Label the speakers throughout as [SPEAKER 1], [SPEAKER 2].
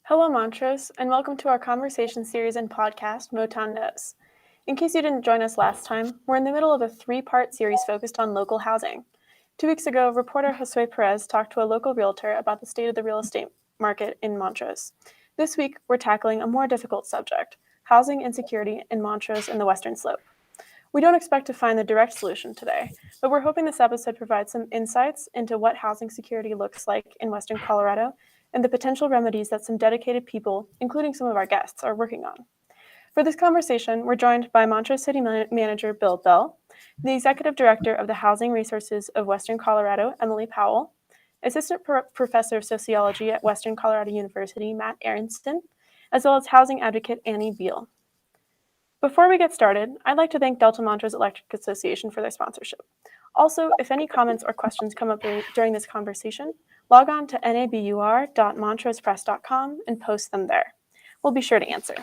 [SPEAKER 1] Hello, Montrose, and welcome to our conversation series and podcast, Motown Knows. In case you didn't join us last time, we're in the middle of a three-part series focused on local housing. 2 weeks ago, reporter Josue Perez talked to a local realtor about the state of the real estate market in Montrose. This week, we're tackling a more difficult subject, housing insecurity in Montrose and the Western Slope. We don't expect to find the direct solution today, but we're hoping this episode provides some insights into what housing security looks like in Western Colorado and the potential remedies that some dedicated people, including some of our guests, are working on. For this conversation, we're joined by Montrose City Manager Bill Bell, the Executive Director of the Housing Resources of Western Colorado, Emily Powell, Assistant Professor of Sociology at Western Colorado University, Matt Aronson, as well as housing advocate Annie Beal. Before we get started, I'd like to thank Delta Montrose Electric Association for their sponsorship. Also, if any comments or questions come up during this conversation, log on to nabur.montrosepress.com and post them there. We'll be sure to answer.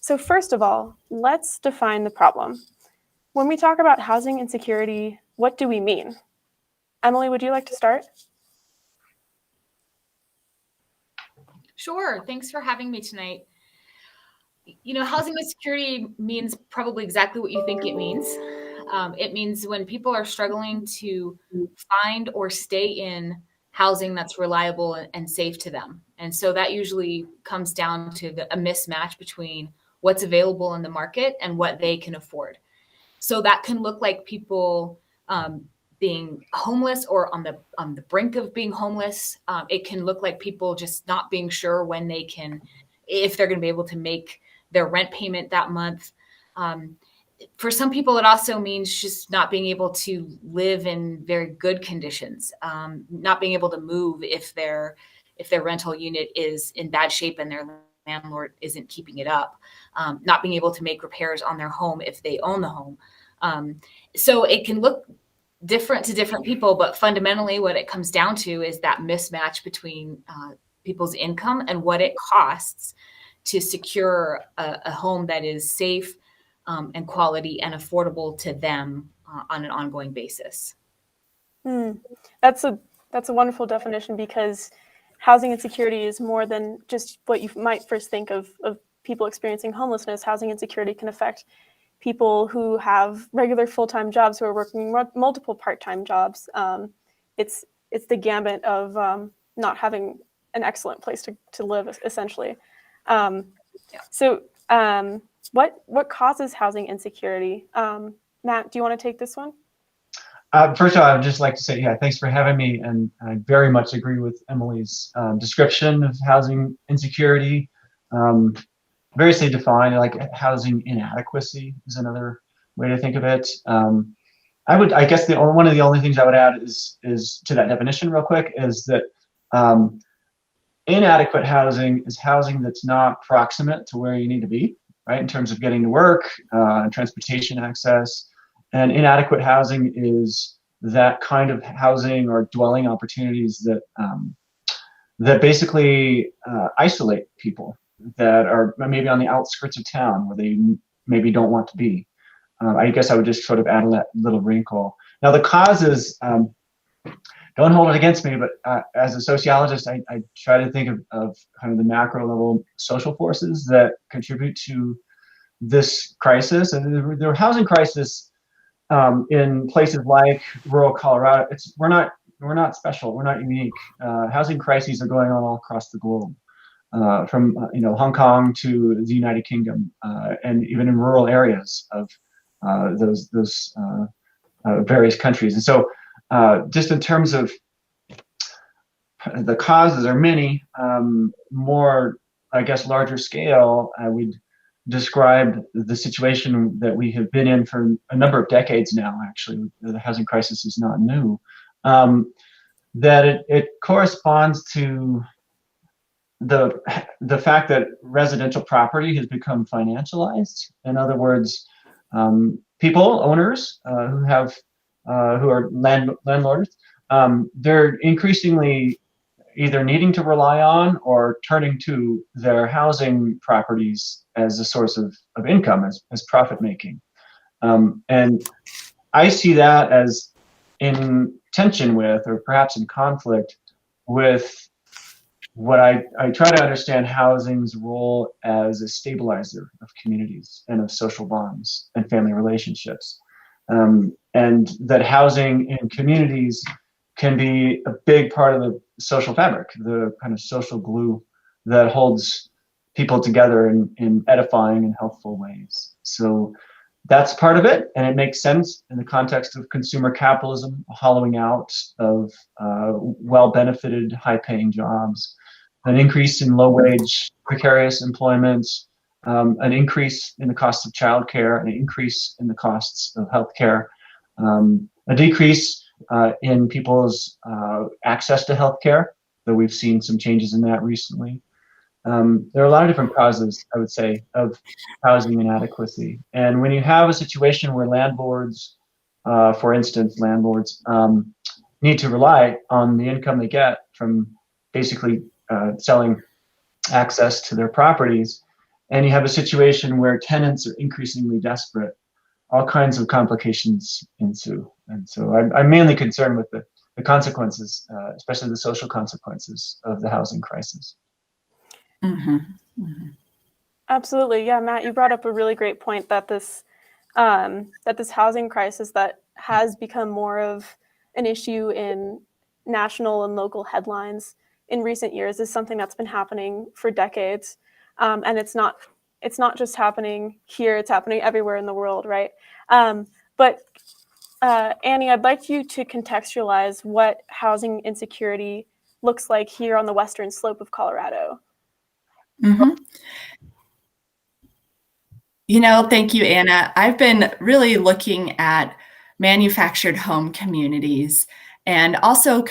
[SPEAKER 1] So first of all, let's define the problem. When we talk about housing insecurity, what do we mean? Emily, would you like to start?
[SPEAKER 2] Sure. Thanks for having me tonight. You know, housing insecurity means probably exactly what you think it means. It means when people are struggling to find or stay in housing that's reliable and safe to them. And so that usually comes down to a mismatch between what's available in the market and what they can afford. So that can look like people being homeless or on the brink of being homeless. It can look like people just not being sure when if they're going to be able to make their rent payment that month. For some people, it also means just not being able to live in very good conditions, not being able to move if their rental unit is in bad shape and their landlord isn't keeping it up, not being able to make repairs on their home if they own the home. So it can look different to different people, but fundamentally what it comes down to is that mismatch between people's income and what it costs to secure a home that is safe and quality and affordable to them on an ongoing basis.
[SPEAKER 1] That's a wonderful definition, because housing insecurity is more than just what you might first think of people experiencing homelessness. Housing insecurity can affect people who have regular full-time jobs, who are working multiple part-time jobs. It's the gambit of not having an excellent place to live, essentially. So what causes housing insecurity? Matt, do you want to take this one?
[SPEAKER 3] First of all, I would just like to say, thanks for having me. And I very much agree with Emily's description of housing insecurity. Variously defined, like housing inadequacy is another way to think of it. I guess one of the only things I would add is to that definition real quick is that inadequate housing is housing that's not proximate to where you need to be, right, in terms of getting to work, and transportation access. And inadequate housing is that kind of housing or dwelling opportunities that basically isolate people that are maybe on the outskirts of town where they maybe don't want to be. I guess I would just sort of add that little wrinkle. Now the causes, don't hold it against me, but as a sociologist, I try to think of kind of the macro level social forces that contribute to this crisis. And the housing crisis in places like rural Colorado, we're not special, we're not unique. Housing crises are going on all across the globe, from Hong Kong to the United Kingdom, and even in rural areas of those various countries. And so just in terms of the causes are many, more, I guess, larger scale, I would describe the situation that we have been in for a number of decades now. Actually, the housing crisis is not new. That it corresponds to the fact that residential property has become financialized. In other words, people, owners who are landlords, they're increasingly either needing to rely on or turning to their housing properties as a source of income, as profit making. And I see that as in tension with, or perhaps in conflict with, what I try to understand housing's role as a stabilizer of communities and of social bonds and family relationships. And that housing in communities can be a big part of the social fabric, the kind of social glue that holds people together in edifying and helpful ways. So that's part of it, and it makes sense in the context of consumer capitalism, a hollowing out of well-benefited, high-paying jobs, an increase in low-wage, precarious employment, an increase in the cost of childcare, an increase in the costs of healthcare, a decrease in people's access to healthcare, though we've seen some changes in that recently. There are a lot of different causes, I would say, of housing inadequacy. And when you have a situation where landlords, for instance, need to rely on the income they get from basically selling access to their properties, and you have a situation where tenants are increasingly desperate, all kinds of complications ensue. And so I'm mainly concerned with the consequences, especially the social consequences of the housing crisis.
[SPEAKER 4] Mm-hmm. Mm-hmm.
[SPEAKER 1] Absolutely. Yeah, Matt, you brought up a really great point that this housing crisis that has become more of an issue in national and local headlines in recent years is something that's been happening for decades. And it's not just happening here, it's happening everywhere in the world, right? But Annie, I'd like you to contextualize what housing insecurity looks like here on the western slope of Colorado.
[SPEAKER 4] Mm-hmm. Thank you, Anna. I've been really looking at manufactured home communities and also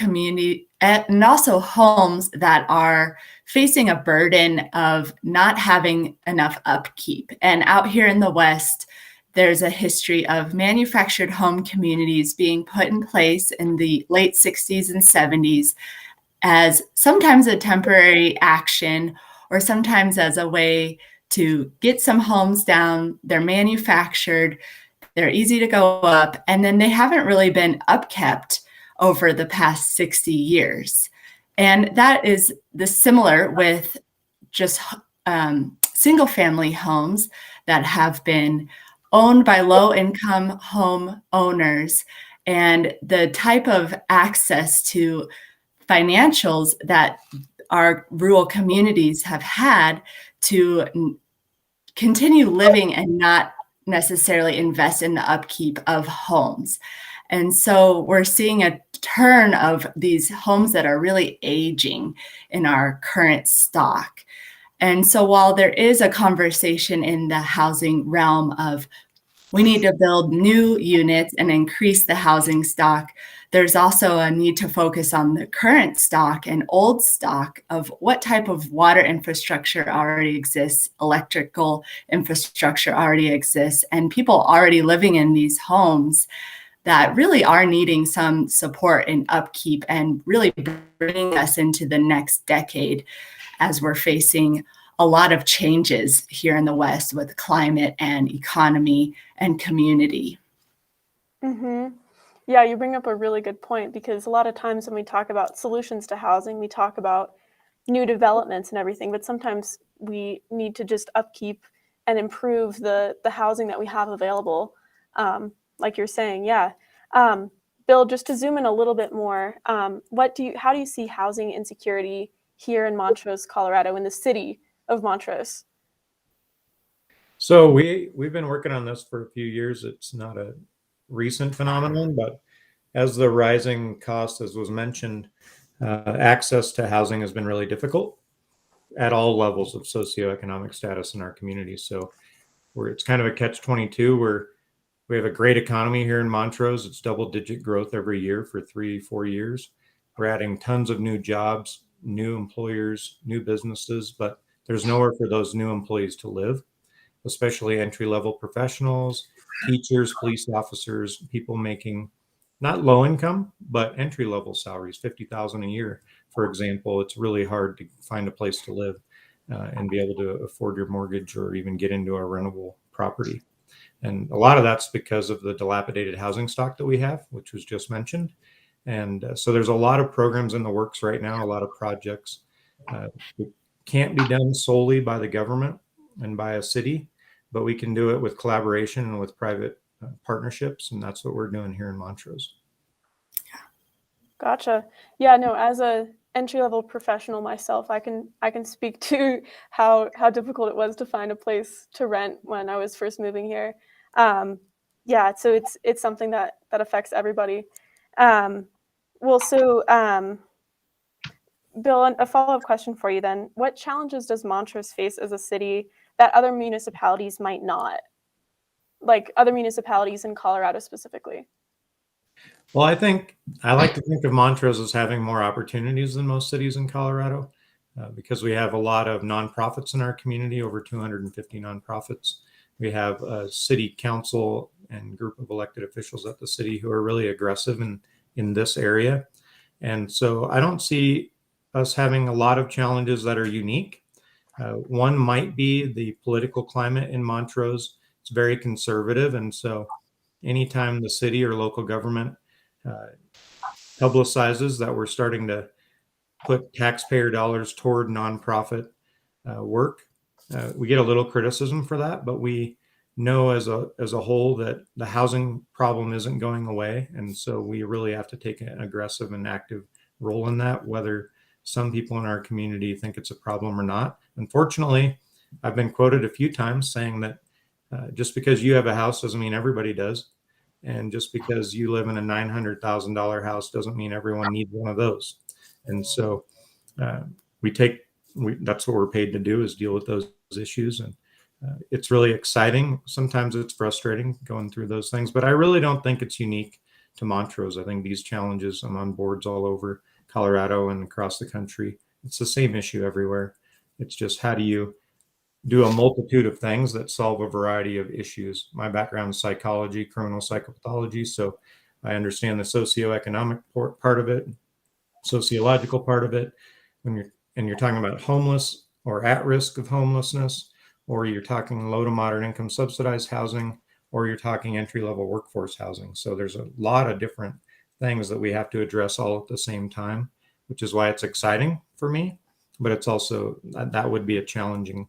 [SPEAKER 4] homes that are facing a burden of not having enough upkeep. And out here in the West, there's a history of manufactured home communities being put in place in the late 60s and 70s as sometimes a temporary action or sometimes as a way to get some homes down. They're manufactured, they're easy to go up, and then they haven't really been upkept over the past 60 years. And that is similar with just single family homes that have been owned by low-income home owners, and the type of access to financials that our rural communities have had to continue living and not necessarily invest in the upkeep of homes. And so we're seeing a turn of these homes that are really aging in our current stock. And so while there is a conversation in the housing realm of we need to build new units and increase the housing stock, there's also a need to focus on the current stock and old stock of what type of water infrastructure already exists, electrical infrastructure already exists, and people already living in these homes that really are needing some support and upkeep and really bringing us into the next decade as we're facing a lot of changes here in the West with climate and economy and community.
[SPEAKER 1] Mm-hmm. Yeah, you bring up a really good point, because a lot of times when we talk about solutions to housing, we talk about new developments and everything, but sometimes we need to just upkeep and improve the housing that we have available. Like you're saying, yeah. Bill, just to zoom in a little bit more, how do you see housing insecurity here in Montrose, Colorado, in the city of Montrose?
[SPEAKER 5] So we've been working on this for a few years. It's not a recent phenomenon, but as the rising cost, as was mentioned, access to housing has been really difficult at all levels of socioeconomic status in our community. So it's kind of a catch-22 where we have a great economy here in Montrose. It's double-digit growth every year for 3-4 years. We're adding tons of new jobs, new employers, new businesses, but there's nowhere for those new employees to live, especially entry-level professionals, teachers, police officers, people making not low income, but entry-level salaries, $50,000 a year, for example. It's really hard to find a place to live and be able to afford your mortgage or even get into a rentable property. And a lot of that's because of the dilapidated housing stock that we have, which was just mentioned. And so there's a lot of programs in the works right now, a lot of projects It can't be done solely by the government and by a city, but we can do it with collaboration and with private partnerships, and that's what we're doing here in Montrose.
[SPEAKER 1] Gotcha. Yeah, no, as a entry-level professional myself, I can speak to how difficult it was to find a place to rent when I was first moving here. Yeah, so it's something that affects everybody. Well, so Bill, a follow-up question for you then. What challenges does Montrose face as a city that other municipalities might not? Like other municipalities in Colorado specifically?
[SPEAKER 5] Well, I like to think of Montrose as having more opportunities than most cities in Colorado because we have a lot of nonprofits in our community, over 250 nonprofits. We have a city council and group of elected officials at the city who are really aggressive in this area. And so I don't see us having a lot of challenges that are unique. One might be the political climate in Montrose. It's very conservative. And so anytime the city or local government publicizes that we're starting to put taxpayer dollars toward nonprofit work, we get a little criticism for that, but we know as a whole that the housing problem isn't going away. And so we really have to take an aggressive and active role in that, whether some people in our community think it's a problem or not. Unfortunately, I've been quoted a few times saying that just because you have a house doesn't mean everybody does. And just because you live in a $900,000 house doesn't mean everyone needs one of those. And so that's what we're paid to do, is deal with those issues. And it's really exciting. Sometimes it's frustrating going through those things, but I really don't think it's unique to Montrose. I think these challenges, I'm on boards all over Colorado and across the country. It's the same issue everywhere. It's just, how do you do a multitude of things that solve a variety of issues? My background is psychology, criminal psychopathology, so I understand the socioeconomic part of it, sociological part of it. When you're talking about homeless or at risk of homelessness, or you're talking low to moderate income subsidized housing, or you're talking entry-level workforce housing. So there's a lot of different things that we have to address all at the same time, which is why it's exciting for me, but it's also, that would be a challenging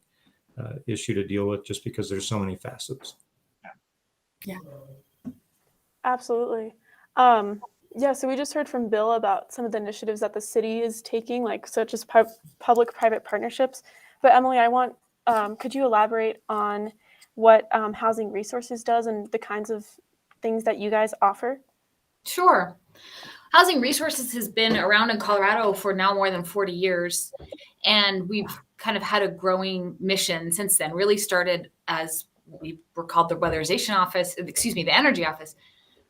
[SPEAKER 5] issue to deal with just because there's so many facets.
[SPEAKER 4] Yeah.
[SPEAKER 1] Absolutely. Yeah, so we just heard from Bill about some of the initiatives that the city is taking, like such as public-private partnerships. But Emily, could you elaborate on what Housing Resources does and the kinds of things that you guys offer?
[SPEAKER 2] Sure. Housing Resources has been around in Colorado for now more than 40 years. And we've kind of had a growing mission since then. Really started as we were called the the Energy Office,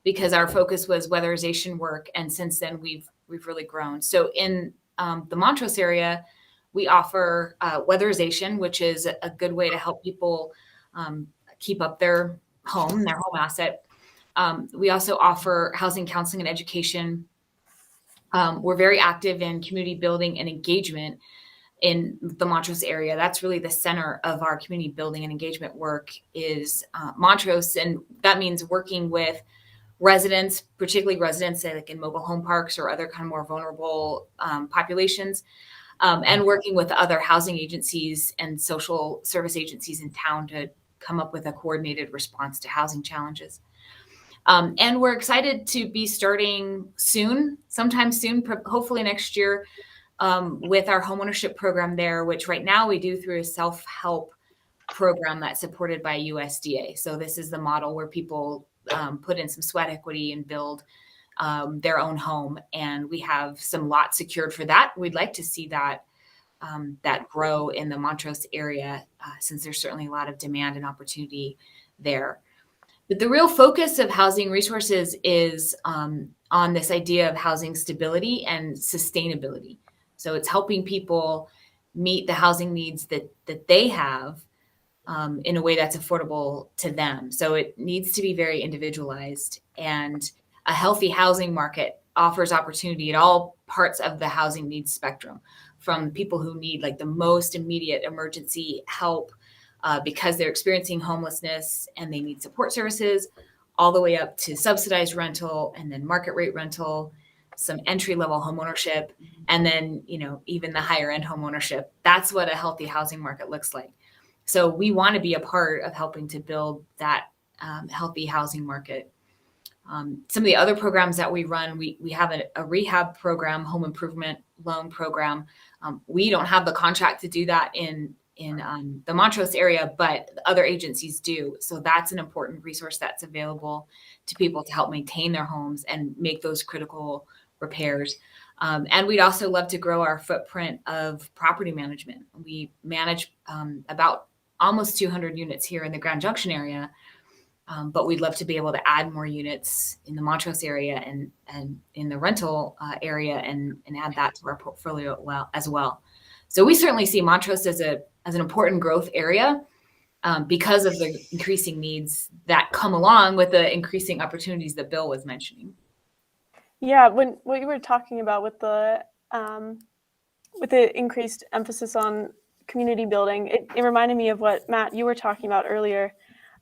[SPEAKER 2] because our focus was weatherization work. And since then we've really grown. So in the Montrose area, we offer weatherization, which is a good way to help people keep up their home asset. We also offer housing counseling and education. We're very active in community building and engagement in the Montrose area. That's really the center of our community building and engagement work is Montrose. And that means working with residents, particularly residents like in mobile home parks or other kind of more vulnerable populations, and working with other housing agencies and social service agencies in town to come up with a coordinated response to housing challenges. And we're excited to be starting sometime soon, hopefully next year, with our homeownership program there, which right now we do through a self-help program that's supported by USDA. So this is the model where people put in some sweat equity and build their own home. And we have some lots secured for that. We'd like to see that grow in the Montrose area, since there's certainly a lot of demand and opportunity there. But the real focus of Housing Resources is on this idea of housing stability and sustainability. So it's helping people meet the housing needs that they have in a way that's affordable to them. So it needs to be very individualized, and a healthy housing market offers opportunity at all parts of the housing needs spectrum, from people who need like the most immediate emergency help because they're experiencing homelessness and they need support services, all the way up to subsidized rental and then market rate rental, some entry-level homeownership, and then, even the higher end homeownership. That's what a healthy housing market looks like. So we want to be a part of helping to build that healthy housing market. Some of the other programs that we run, we have a rehab program, home improvement loan program. We don't have the contract to do that in the Montrose area, but other agencies do. So that's an important resource that's available to people to help maintain their homes and make those critical repairs. And we'd also love to grow our footprint of property management. We manage about almost 200 units here in the Grand Junction area, but we'd love to be able to add more units in the Montrose area and in the rental area and add that to our portfolio as well. So we certainly see Montrose as an important growth area because of the increasing needs that come along with the increasing opportunities that Bill was mentioning.
[SPEAKER 1] Yeah, what you were talking about with the increased emphasis on community building, it reminded me of what, Matt, you were talking about earlier.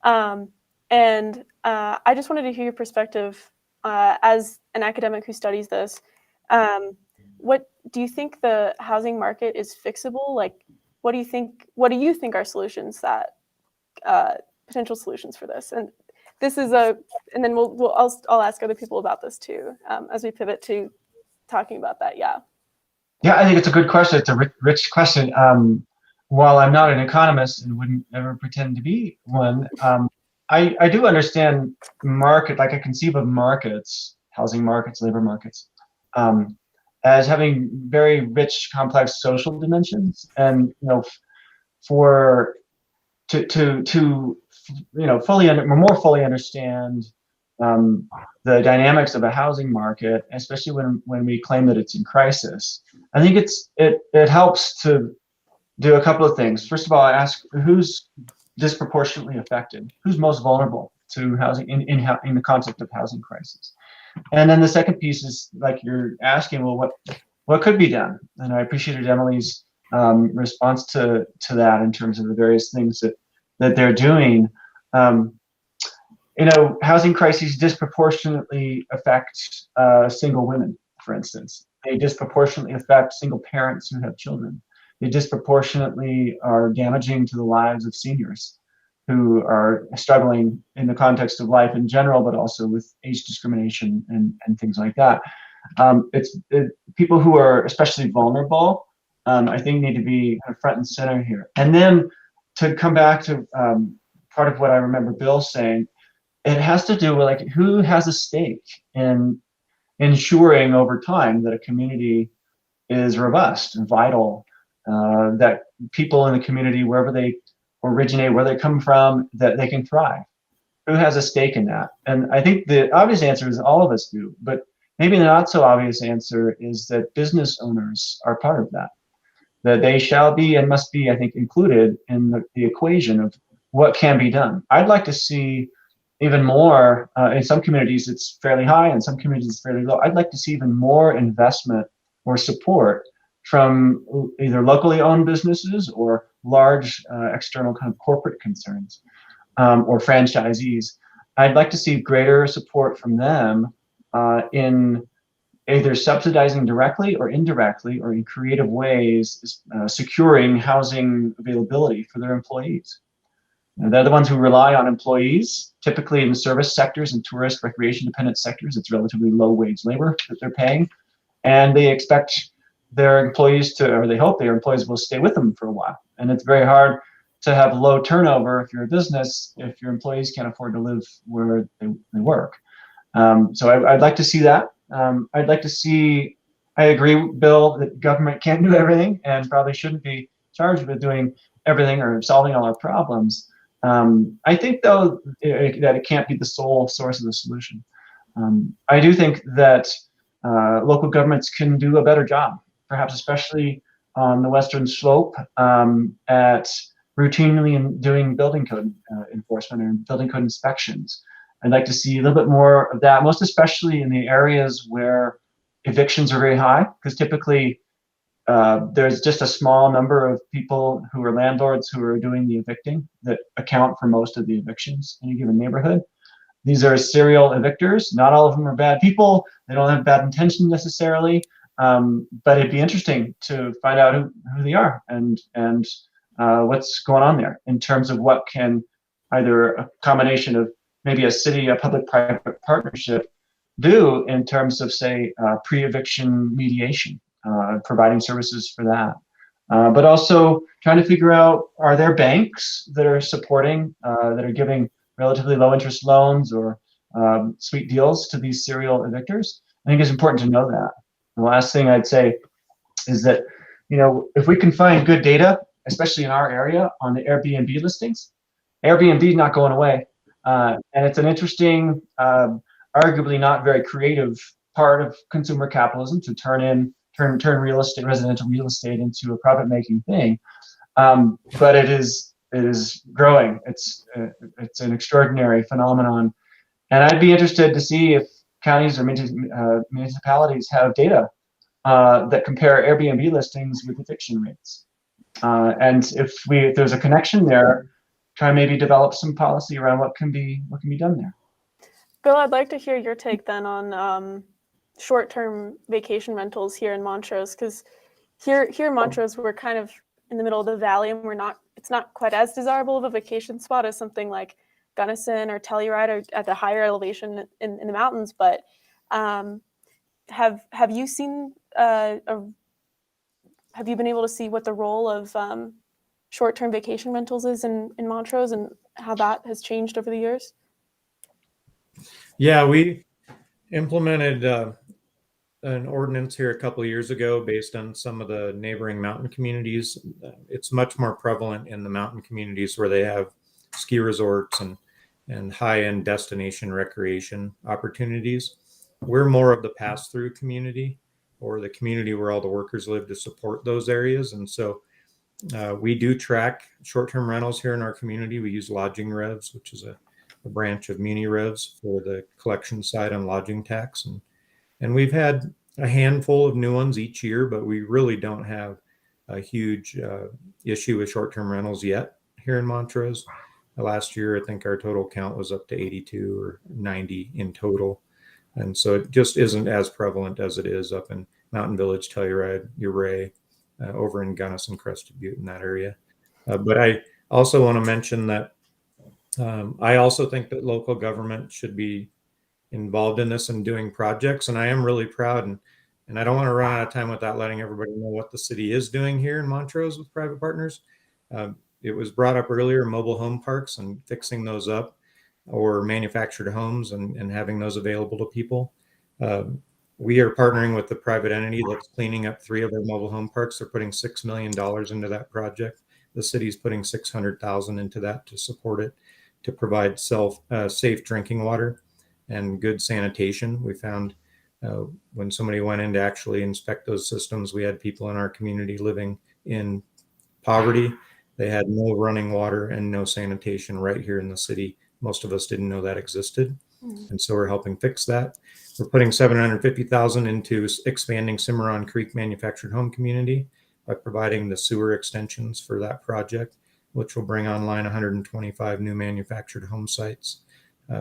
[SPEAKER 1] And I just wanted to hear your perspective as an academic who studies this. What do you think the housing market is fixable? Like, what do you think are solutions that potential solutions for this? And this is and then I'll ask other people about this too as we pivot to talking about that. Yeah.
[SPEAKER 3] Yeah, I think it's a good question. It's a rich question. While I'm not an economist and wouldn't ever pretend to be one, I do understand market, like I conceive of markets, housing markets, labor markets, as having very rich, complex social dimensions, and to more fully understand the dynamics of a housing market, especially when we claim that it's in crisis. I think it helps to do a couple of things. First of all, I ask who's disproportionately affected, who's most vulnerable to housing in the concept of housing crisis. And then the second piece is, like you're asking, well, what could be done? And I appreciated Emily's response to that in terms of the various things that they're doing. Housing crises disproportionately affect single women, for instance. They disproportionately affect single parents who have children. They disproportionately are damaging to the lives of seniors who are struggling in the context of life in general, but also with age discrimination and things like that. People who are especially vulnerable, I think, need to be kind of front and center here. And then to come back to part of what I remember Bill saying, it has to do with, like, who has a stake in ensuring over time that a community is robust and vital, that people in the community, wherever they originate, where they come from, that they can thrive. Who has a stake in that? And I think the obvious answer is all of us do, but maybe the not so obvious answer is that business owners are part of that. That they shall be and must be, I think, included in the equation of what can be done. I'd like to see even more, in some communities it's fairly high, in some communities it's fairly low. I'd like to see even more investment or support from either locally owned businesses or large external kind of corporate concerns or franchisees. I'd like to see greater support from them in either subsidizing directly or indirectly or in creative ways, securing housing availability for their employees. They're the ones who rely on employees, typically in the service sectors and tourist recreation dependent sectors. It's relatively low wage labor that they're paying. And they expect their employees or they hope their employees will stay with them for a while. And it's very hard to have low turnover if you're a business, if your employees can't afford to live where they work. So I'd like to see that. I'd like to see, I agree, Bill, that government can't do everything and probably shouldn't be charged with doing everything or solving all our problems. I think, though, that it can't be the sole source of the solution. I do think that local governments can do a better job, perhaps especially on the Western Slope, at routinely doing building code enforcement and building code inspections. I'd like to see a little bit more of that, most especially in the areas where evictions are very high, because typically there's just a small number of people who are landlords who are doing the evicting that account for most of the evictions in a given neighborhood. These are serial evictors. Not all of them are bad people. They don't have bad intentions necessarily. But it'd be interesting to find out who they are and what's going on there in terms of what can either a combination of maybe a public-private partnership do in terms of, say, pre-eviction mediation, providing services for that. But also trying to figure out, are there banks that are supporting, that are giving relatively low interest loans or sweet deals to these serial evictors? I think it's important to know that. The last thing I'd say is that, if we can find good data, especially in our area on the Airbnb listings, Airbnb is not going away. And it's an interesting, arguably not very creative part of consumer capitalism to turn real estate, residential real estate, into a profit-making thing. But it is growing. It's an extraordinary phenomenon, and I'd be interested to see if counties or municipalities have data that compare Airbnb listings with eviction rates, and if there's a connection there, try and maybe develop some policy around what can be done there.
[SPEAKER 1] Bill, I'd like to hear your take then on short-term vacation rentals here in Montrose, because here in Montrose, we're kind of in the middle of the valley, and it's not quite as desirable of a vacation spot as something like Gunnison or Telluride, or at the higher elevation in the mountains. But have you seen have you been able to see what the role of short-term vacation rentals is in Montrose, and how that has changed over the years?
[SPEAKER 5] Yeah, we implemented an ordinance here a couple of years ago based on some of the neighboring mountain communities. It's much more prevalent in the mountain communities where they have ski resorts and high-end destination recreation opportunities. We're more of the pass-through community, or the community where all the workers live, to support those areas. And so we do track short-term rentals here in our community. We use lodging revs, which is a branch of muni revs for the collection side on lodging tax. And we've had a handful of new ones each year, but we really don't have a huge issue with short-term rentals yet here in Montrose. Last year, I think our total count was up to 82 or 90 in total. And so it just isn't as prevalent as it is up in Mountain Village, Telluride, Ouray, over in Gunnison, Crested Butte, in that area. But I also want to mention that I also think that local government should be involved in this and doing projects. And I am really proud, and I don't want to run out of time without letting everybody know what the city is doing here in Montrose with private partners. It was brought up earlier, mobile home parks and fixing those up, or manufactured homes and having those available to people. We are partnering with the private entity that's cleaning up 3 of our mobile home parks. They're putting $6 million into that project. The city's putting $600,000 into that to support it, to provide safe drinking water and good sanitation. We found when somebody went in to actually inspect those systems, we had people in our community living in poverty. They had no running water and no sanitation right here in the city. Most of us didn't know that existed. And so we're helping fix that. We're putting $750,000 into expanding Cimarron Creek Manufactured Home Community by providing the sewer extensions for that project, which will bring online 125 new manufactured home sites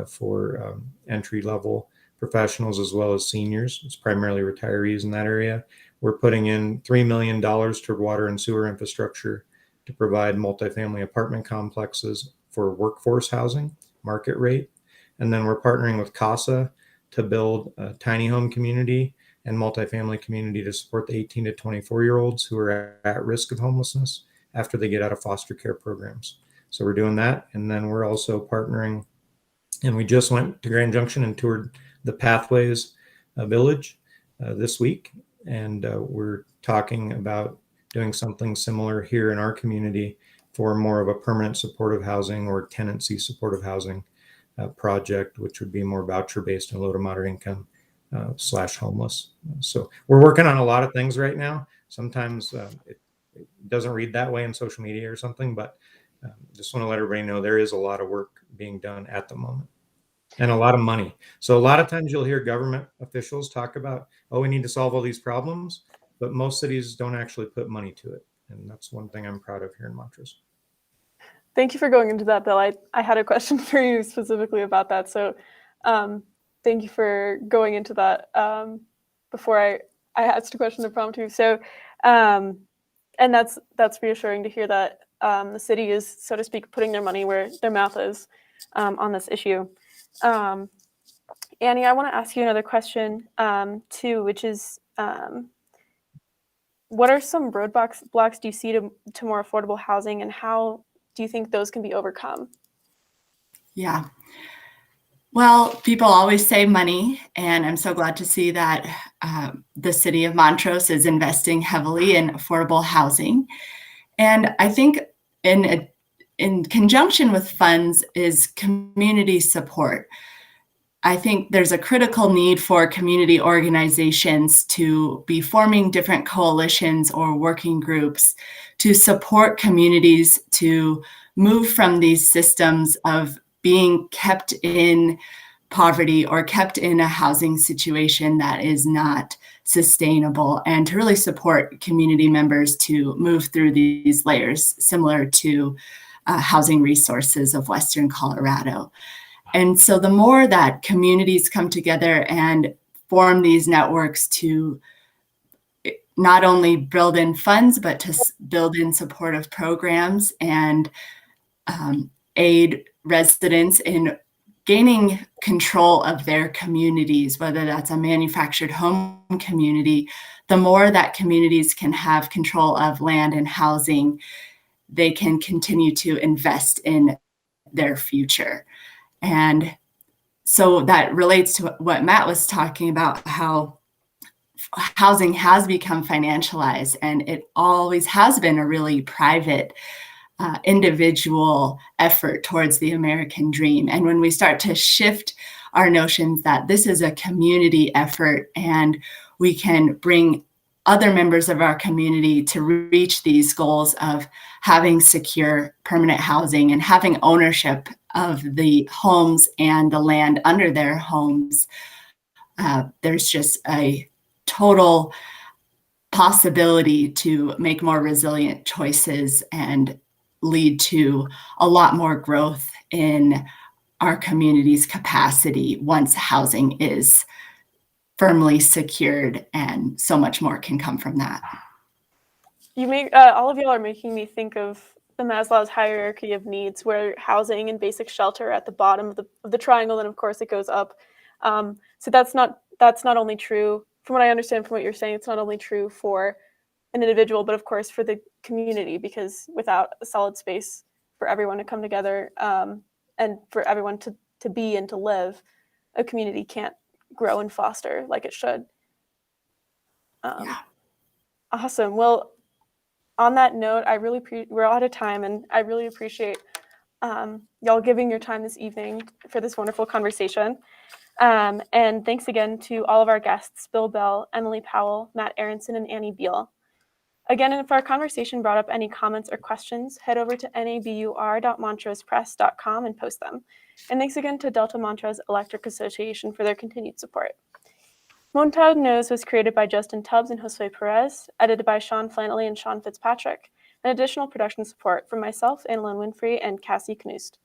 [SPEAKER 5] for entry-level professionals as well as seniors. It's primarily retirees in that area. We're putting in $3 million toward water and sewer infrastructure to provide multifamily apartment complexes for workforce housing, market rate. And then we're partnering with CASA to build a tiny home community and multifamily community to support the 18 to 24-year-olds who are at risk of homelessness after they get out of foster care programs. So we're doing that. And then we're also partnering, and we just went to Grand Junction and toured the Pathways Village this week. And we're talking about doing something similar here in our community for more of a permanent supportive housing or tenancy supportive housing project, which would be more voucher-based and low to moderate income / homeless. So we're working on a lot of things right now. Sometimes it doesn't read that way in social media or something, but just want to let everybody know there is a lot of work being done at the moment and a lot of money. So a lot of times you'll hear government officials talk about, oh, we need to solve all these problems, but most cities don't actually put money to it. And that's one thing I'm proud of here in Montrose.
[SPEAKER 1] Thank you for going into that, Bill. I had a question for you specifically about that. So thank you for going into that before I asked a question impromptu. So and that's reassuring to hear that the city is, so to speak, putting their money where their mouth is on this issue. Annie, I want to ask you another question too, which is what are some roadblocks do you see to more affordable housing, and how do you think those can be overcome?
[SPEAKER 4] Yeah. Well, people always say money, and I'm so glad to see that the city of Montrose is investing heavily in affordable housing. And I think in conjunction with funds is community support. I think there's a critical need for community organizations to be forming different coalitions or working groups to support communities to move from these systems of being kept in poverty or kept in a housing situation that is not sustainable, and to really support community members to move through these layers, similar to housing resources of Western Colorado. And so the more that communities come together and form these networks to not only build in funds, but to build in supportive programs and aid residents in gaining control of their communities, whether that's a manufactured home community, the more that communities can have control of land and housing, they can continue to invest in their future. And so that relates to what Matt was talking about, how housing has become financialized, and it always has been a really private, individual effort towards the American dream. And when we start to shift our notions that this is a community effort and we can bring other members of our community to reach these goals of having secure permanent housing and having ownership of the homes and the land under their homes, there's just a total possibility to make more resilient choices and lead to a lot more growth in our community's capacity once housing is firmly secured, and so much more can come from that.
[SPEAKER 1] You make all of y'all are making me think of the Maslow's hierarchy of needs, where housing and basic shelter are at the bottom of the triangle, and of course it goes up. So that's not only true, from what I understand from what you're saying, it's not only true for an individual, but of course for the community, because without a solid space for everyone to come together and for everyone to be and to live, a community can't grow and foster like it should.
[SPEAKER 4] Yeah.
[SPEAKER 1] Awesome. Well, on that note, we're out of time, and I really appreciate y'all giving your time this evening for this wonderful conversation. And thanks again to all of our guests, Bill Bell, Emily Powell, Matt Aronson, and Annie Beal. Again, if our conversation brought up any comments or questions, head over to nabur.montrosepress.com and post them. And thanks again to Delta Montrose Electric Association for their continued support. Montrose Knows was created by Justin Tubbs and Josue Perez, edited by Sean Flannelly and Sean Fitzpatrick, and additional production support from myself, Anna Lynn Winfrey, and Cassie Knust.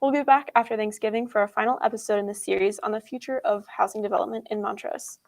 [SPEAKER 1] We'll be back after Thanksgiving for our final episode in this series on the future of housing development in Montrose.